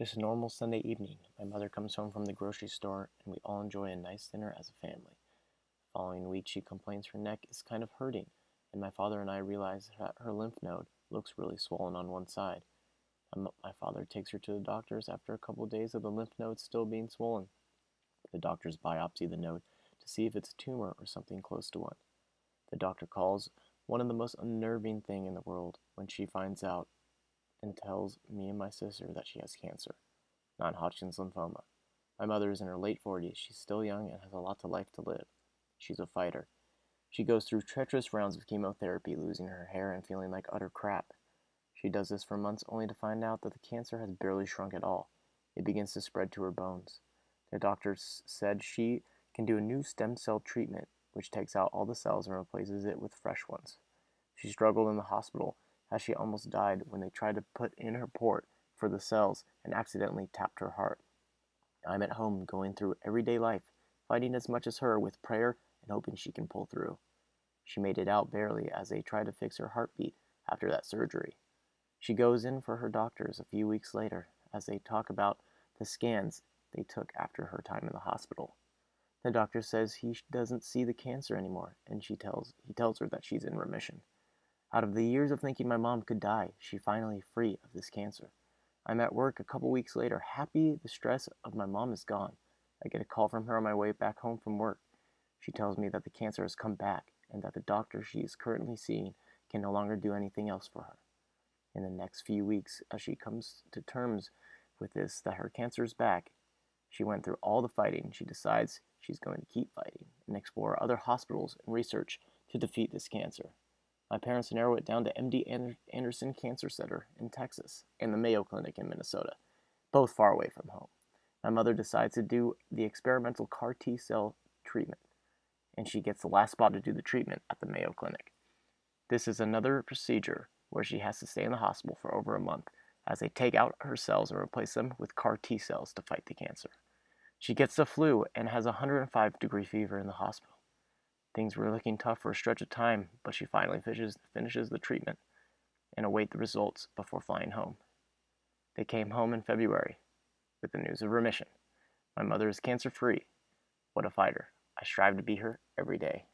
Just a normal Sunday evening. My mother comes home from the grocery store, and we all enjoy a nice dinner as a family. The following week, she complains her neck is kind of hurting, and my father and I realize that her lymph node looks really swollen on one side. My father takes her to the doctors after a couple of days of the lymph node still being swollen. The doctors biopsy the node to see if it's a tumor or something close to one. The doctor calls one of the most unnerving thing in the world when she finds out and tells me and my sister that she has cancer, non-Hodgkin's lymphoma. My mother is in her late 40s. She's still young and has a lot of life to live. She's a fighter. She goes through treacherous rounds of chemotherapy, losing her hair and feeling like utter crap. She does this for months only to find out that the cancer has barely shrunk at all. It begins to spread to her bones. The doctors said she can do a new stem cell treatment, which takes out all the cells and replaces it with fresh ones. She struggled in the hospital as she almost died when they tried to put in her port for the cells and accidentally tapped her heart. I'm at home going through everyday life, fighting as much as her with prayer and hoping she can pull through. She made it out barely as they try to fix her heartbeat after that surgery. She goes in for her doctors a few weeks later as they talk about the scans they took after her time in the hospital. The doctor says he doesn't see the cancer anymore, and he tells her that she's in remission. Out of the years of thinking my mom could die, she's finally free of this cancer. I'm at work a couple weeks later, happy the stress of my mom is gone. I get a call from her on my way back home from work. She tells me that the cancer has come back and that the doctor she is currently seeing can no longer do anything else for her. In the next few weeks, as she comes to terms with this, that her cancer is back, she went through all the fighting. She decides she's going to keep fighting and explore other hospitals and research to defeat this cancer. My parents narrow it down to MD Anderson Cancer Center in Texas and the Mayo Clinic in Minnesota, both far away from home. My mother decides to do the experimental CAR T cell treatment, and she gets the last spot to do the treatment at the Mayo Clinic. This is another procedure where she has to stay in the hospital for over a month as they take out her cells and replace them with CAR T cells to fight the cancer. She gets the flu and has a 105-degree fever in the hospital. Things were looking tough for a stretch of time, but she finally finishes the treatment and await the results before flying home. They came home in February with the news of remission. My mother is cancer-free. What a fighter. I strive to be her every day.